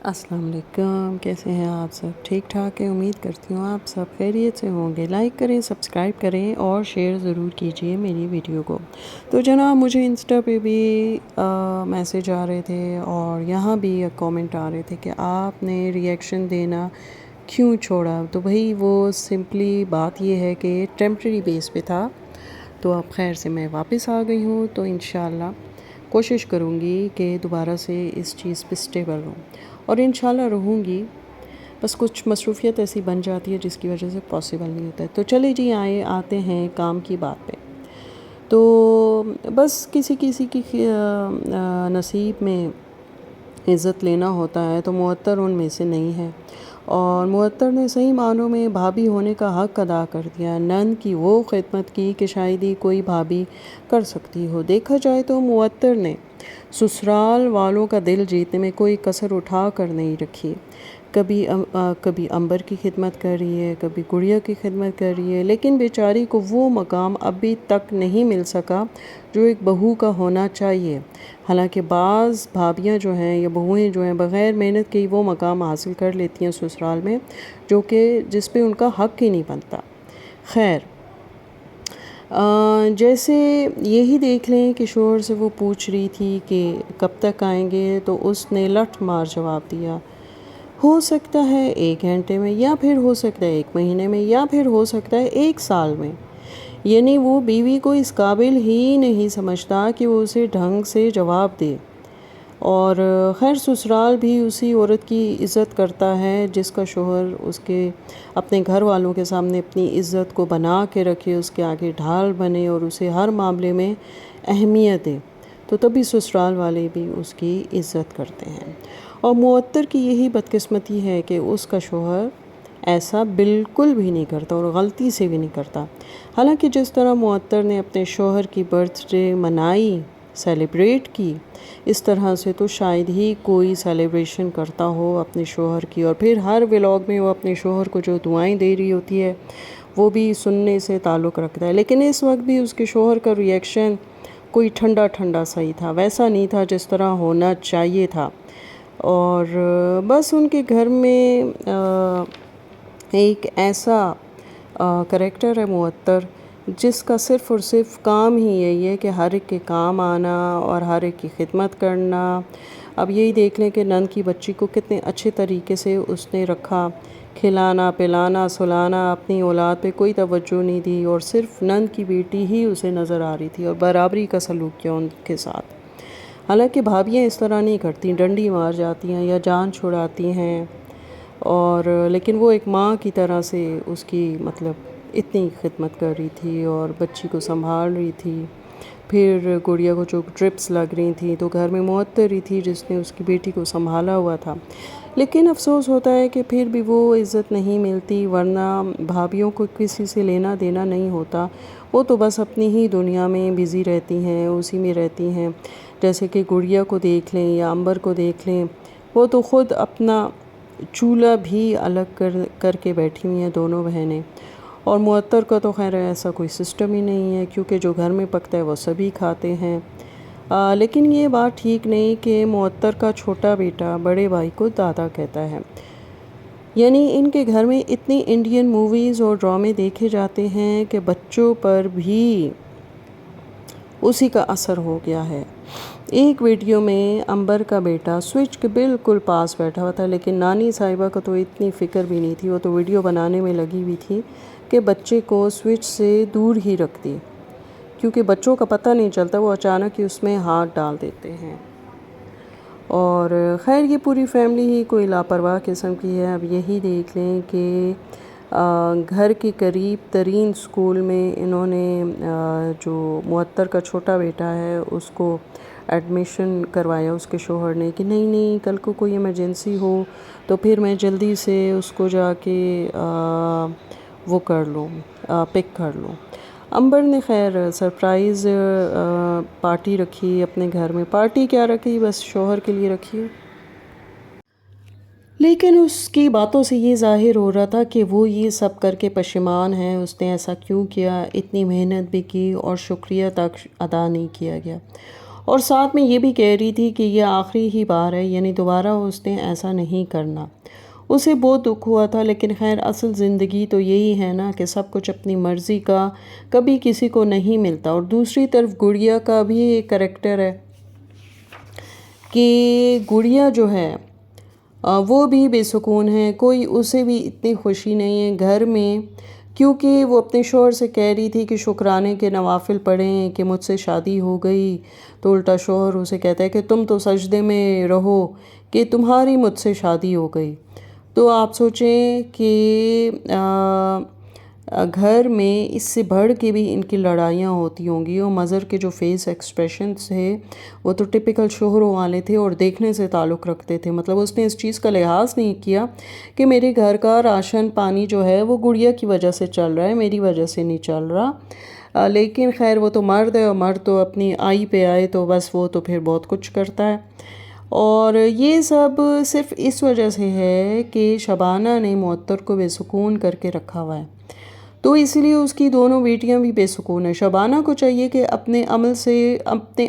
السلام علیکم، کیسے ہیں آپ سب؟ ٹھیک ٹھاک ہے، امید کرتی ہوں آپ سب خیریت سے ہوں گے۔ لائک کریں، سبسکرائب کریں اور شیئر ضرور کیجئے میری ویڈیو کو۔ تو جناب مجھے انسٹا پہ بھی میسیج آ رہے تھے اور یہاں بھی کامنٹ آ رہے تھے کہ آپ نے ریئیکشن دینا کیوں چھوڑا؟ تو بھائی وہ سمپلی بات یہ ہے کہ ٹیمپریری بیس پہ تھا، تو اب خیر سے میں واپس آ گئی ہوں، تو انشاءاللہ کوشش کروں گی کہ دوبارہ سے اس چیز پہ اسٹیبل ہوں اور انشاءاللہ رہوں گی۔ بس کچھ مصروفیت ایسی بن جاتی ہے جس کی وجہ سے پاسبل نہیں ہوتا ہے۔ تو چلے جی آتے ہیں کام کی بات پہ۔ تو بس کسی کسی کی نصیب میں عزت لینا ہوتا ہے، تو معطر ان میں سے نہیں ہے، اور معطر نے صحیح معنوں میں بھابھی ہونے کا حق ادا کر دیا۔ نند کی وہ خدمت کی کہ شاید ہی کوئی بھابھی کر سکتی ہو۔ دیکھا جائے تو معطر نے سسرال والوں کا دل جیتنے میں کوئی کسر اٹھا کر نہیں رکھی۔ کبھی امبر کی خدمت کر رہی ہے، کبھی گڑیا کی خدمت کر رہی ہے، لیکن بیچاری کو وہ مقام ابھی تک نہیں مل سکا جو ایک بہو کا ہونا چاہیے۔ حالانکہ بعض بھابیاں جو ہیں یا بہویں جو ہیں بغیر محنت کے ہی وہ مقام حاصل کر لیتی ہیں سسرال میں، جس پہ ان کا حق ہی نہیں بنتا۔ خیر، جیسے یہی دیکھ لیں کہ شوہر سے وہ پوچھ رہی تھی کہ کب تک آئیں گے، تو اس نے لٹھ مار جواب دیا، ہو سکتا ہے 1 گھنٹے میں، یا پھر ہو سکتا ہے 1 مہینے میں، یا پھر ہو سکتا ہے 1 سال میں۔ یعنی وہ بیوی کو اس قابل ہی نہیں سمجھتا کہ وہ اسے ڈھنگ سے جواب دے۔ اور خیر سسرال بھی اسی عورت کی عزت کرتا ہے جس کا شوہر اس کے اپنے گھر والوں کے سامنے اپنی عزت کو بنا کے رکھے، اس کے آگے ڈھال بنے اور اسے ہر معاملے میں اہمیت دے، تو تبھی سسرال والے بھی اس کی عزت کرتے ہیں۔ اور معطر کی یہی بدقسمتی ہے کہ اس کا شوہر ایسا بالکل بھی نہیں کرتا اور غلطی سے بھی نہیں کرتا۔ حالانکہ جس طرح معطر نے اپنے شوہر کی برتھ ڈے منائی، سیلیبریٹ کی، اس طرح سے تو شاید ہی کوئی سیلیبریشن کرتا ہو اپنے شوہر کی، اور پھر ہر ولاگ میں وہ اپنے شوہر کو جو دعائیں دے رہی ہوتی ہے وہ بھی سننے سے تعلق رکھتا ہے۔ لیکن اس وقت بھی اس کے شوہر کا ریئیکشن کوئی ٹھنڈا ٹھنڈا سا ہی تھا، ویسا نہیں تھا جس طرح ہونا چاہیے تھا۔ اور بس ان کے گھر میں ایک ایسا کریکٹر ہے معطر جس کا صرف اور صرف کام ہی یہی ہے کہ ہر ایک کے کام آنا اور ہر ایک کی خدمت کرنا۔ اب یہی دیکھ لیں کہ نند کی بچی کو کتنے اچھے طریقے سے اس نے رکھا، کھلانا پلانا سلانا، اپنی اولاد پہ کوئی توجہ نہیں دی، اور صرف نند کی بیٹی ہی اسے نظر آ رہی تھی اور برابری کا سلوک کیا ان کے ساتھ۔ حالانکہ بھابیاں اس طرح نہیں کرتی، ڈنڈی مار جاتی ہیں یا جان چھڑاتی ہیں، اور لیکن وہ ایک ماں کی طرح سے اس کی اتنی خدمت کر رہی تھی اور بچی کو سنبھال رہی تھی۔ پھر گڑیا کو جو ٹرپس لگ رہی تھیں تو گھر میں معطر ہی تھی جس نے اس کی بیٹی کو سنبھالا ہوا تھا۔ لیکن افسوس ہوتا ہے کہ پھر بھی وہ عزت نہیں ملتی، ورنہ بھابیوں کو کسی سے لینا دینا نہیں ہوتا، وہ تو بس اپنی ہی دنیا میں بزی رہتی ہیں، اسی میں رہتی ہیں۔ جیسے کہ گڑیا کو دیکھ لیں یا امبر کو دیکھ لیں، وہ تو خود اپنا چولہا بھی الگ کر کے بیٹھی ہوئی ہیں دونوں بہنیں، اور معطر کا تو خیر ایسا کوئی سسٹم ہی نہیں ہے، کیونکہ جو گھر میں پکتا ہے وہ سبھی کھاتے ہیں۔ لیکن یہ بات ٹھیک نہیں کہ معطر کا چھوٹا بیٹا بڑے بھائی کو دادا کہتا ہے۔ یعنی ان کے گھر میں اتنی انڈین موویز اور ڈرامے دیکھے جاتے ہیں کہ بچوں پر بھی اسی کا اثر ہو گیا ہے۔ ایک ویڈیو میں امبر کا بیٹا سوئچ کے بالکل پاس بیٹھا ہوا تھا، لیکن نانی صاحبہ کو تو اتنی فکر بھی نہیں تھی، وہ تو ویڈیو بنانے میں لگی ہوئی تھی کہ بچے کو سوئچ سے دور ہی رکھ دی، کیونکہ بچوں کا پتہ نہیں چلتا، وہ اچانک ہی اس میں ہاتھ ڈال دیتے ہیں۔ اور خیر یہ پوری فیملی ہی کوئی لاپرواہ قسم کی ہے۔ اب یہی دیکھ لیں کہ گھر کے قریب ترین سکول میں انہوں نے جو معطر کا چھوٹا بیٹا ہے اس کو ایڈمیشن کروایا اس کے شوہر نے کہ نہیں کل کو کوئی ایمرجنسی ہو تو پھر میں جلدی سے اس کو جا کے وہ کر لوں، پک کر لوں۔ امبر نے خیر سرپرائز پارٹی رکھی اپنے گھر میں، پارٹی کیا رکھی، بس شوہر کے لیے رکھی، لیکن اس کی باتوں سے یہ ظاہر ہو رہا تھا کہ وہ یہ سب کر کے پشیمان ہے، اس نے ایسا کیوں کیا، اتنی محنت بھی کی اور شکریہ تک ادا نہیں کیا گیا۔ اور ساتھ میں یہ بھی کہہ رہی تھی کہ یہ آخری ہی بار ہے، یعنی دوبارہ اس نے ایسا نہیں کرنا۔ اسے بہت دکھ ہوا تھا، لیکن خیر اصل زندگی تو یہی ہے نا کہ سب کچھ اپنی مرضی کا کبھی کسی کو نہیں ملتا۔ اور دوسری طرف گڑیا کا بھی ایک کریکٹر ہے کہ گڑیا جو ہے وہ بھی بے سکون ہے، کوئی اسے بھی اتنی خوشی نہیں ہے گھر میں، کیونکہ وہ اپنے شوہر سے کہہ رہی تھی کہ شکرانے کے نوافل پڑھیں کہ مجھ سے شادی ہو گئی، تو الٹا شوہر اسے کہتا ہے کہ تم تو سجدے میں رہو کہ تمہاری مجھ سے شادی ہو گئی۔ تو آپ سوچیں کہ گھر میں اس سے بڑھ کے بھی ان کی لڑائیاں ہوتی ہوں گی، اور مظہر کے جو فیس ایکسپریشنز تھے وہ تو ٹپیکل شوہروں والے تھے اور دیکھنے سے تعلق رکھتے تھے۔ مطلب اس نے اس چیز کا لحاظ نہیں کیا کہ میرے گھر کا راشن پانی جو ہے وہ گڑیا کی وجہ سے چل رہا ہے، میری وجہ سے نہیں چل رہا۔ لیکن خیر وہ تو مرد ہے، اور مرد تو اپنی آئی پہ آئے تو بس وہ تو پھر بہت کچھ کرتا ہے۔ اور یہ سب صرف اس وجہ سے ہے کہ شبانہ نے معطر کو بے سکون کر کے رکھا ہوا ہے، تو اس لیے اس کی دونوں بیٹیاں بھی بے سکون ہیں۔ شبانہ کو چاہیے کہ اپنے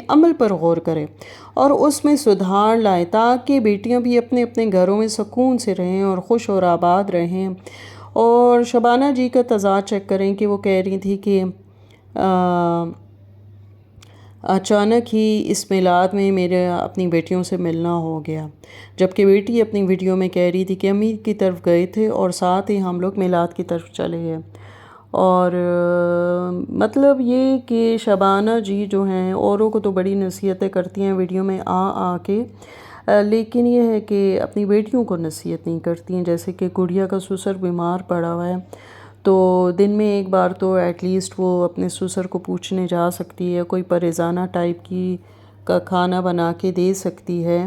عمل پر غور کرے اور اس میں سدھار لائے، تاکہ بیٹیاں بھی اپنے اپنے گھروں میں سکون سے رہیں اور خوش اور آباد رہیں۔ اور شبانہ جی کا تضاد چیک کریں کہ وہ کہہ رہی تھی کہ اچانک ہی اس میلاد میں میرے اپنی بیٹیوں سے ملنا ہو گیا، جبکہ بیٹی اپنی ویڈیو میں کہہ رہی تھی کہ امی کی طرف گئے تھے اور ساتھ ہی ہم لوگ میلاد کی طرف چلے گئے۔ اور مطلب یہ کہ شبانہ جی جو ہیں اوروں کو تو بڑی نصیحتیں کرتی ہیں ویڈیو میں آ کے، لیکن یہ ہے کہ اپنی بیٹیوں کو نصیحت نہیں کرتی ہیں۔ جیسے کہ گڑیا کا سسر بیمار پڑا ہوا ہے، تو دن میں ایک بار تو ایٹ لیسٹ وہ اپنے سسر کو پوچھنے جا سکتی ہے، کوئی پریزانہ ٹائپ کا کھانا بنا کے دے سکتی ہے،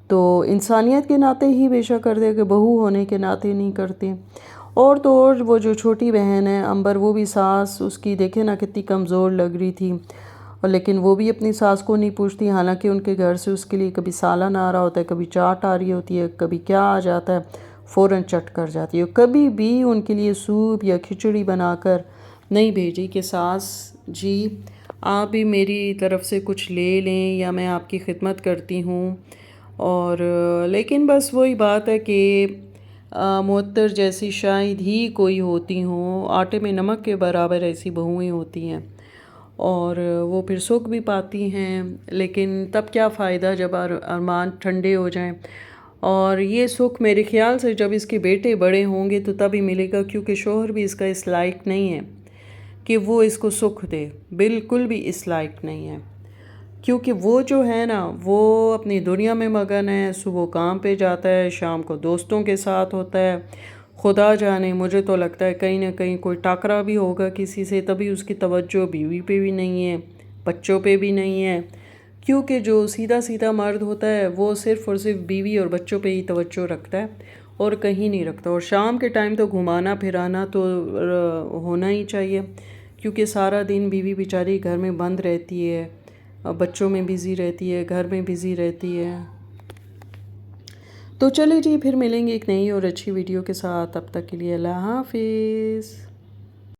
تو انسانیت کے ناطے ہی بے شک کر دے، کہ بہو ہونے کے ناطے نہیں کرتے۔ اور تو اور وہ جو چھوٹی بہن ہے امبر، وہ بھی ساس اس کی دیکھے نا کتنی کمزور لگ رہی تھی، اور لیکن وہ بھی اپنی ساس کو نہیں پوچھتی، حالانکہ ان کے گھر سے اس کے لیے کبھی سالن آ رہا ہوتا ہے، کبھی چاٹ آ رہی ہوتی ہے، کبھی کیا آ جاتا ہے، فوراً چٹ کر جاتی ہے۔ کبھی بھی ان کے لیے سوپ یا کھچڑی بنا کر نہیں بھیجی کہ ساس جی آپ بھی میری طرف سے کچھ لے لیں یا میں آپ کی خدمت کرتی ہوں۔ اور لیکن بس وہی بات ہے کہ معطر جیسی شاید ہی کوئی ہوتی ہوں، آٹے میں نمک کے برابر ایسی بہوئیں ہوتی ہیں، اور وہ پھر سکھ بھی پاتی ہیں، لیکن تب کیا فائدہ جب ارمان ٹھنڈے ہو جائیں۔ اور یہ سکھ میرے خیال سے جب اس کے بیٹے بڑے ہوں گے تو تب ہی ملے گا، کیونکہ شوہر بھی اس کا اس لائق نہیں ہے کہ وہ اس کو سکھ دے، بالکل بھی اس لائق نہیں ہے، کیونکہ وہ جو ہے نا وہ اپنی دنیا میں مگن ہے، صبح کام پہ جاتا ہے، شام کو دوستوں کے ساتھ ہوتا ہے۔ خدا جانے، مجھے تو لگتا ہے کہیں نہ کہیں کوئی ٹاکرا بھی ہوگا کسی سے، تبھی اس کی توجہ بیوی پہ بھی نہیں ہے، بچوں پہ بھی نہیں ہے، کیونکہ جو سیدھا سیدھا مرد ہوتا ہے وہ صرف اور صرف بیوی اور بچوں پہ ہی توجہ رکھتا ہے اور کہیں نہیں رکھتا۔ اور شام کے ٹائم تو گھمانا پھرانا تو ہونا ہی چاہیے، کیونکہ سارا دن بیوی بیچاری گھر میں بند رہتی ہے، بچوں میں بزی رہتی ہے، گھر میں بزی رہتی ہے۔ تو چلے جی، پھر ملیں گے ایک نئی اور اچھی ویڈیو کے ساتھ، تب تک کے لیے اللہ حافظ۔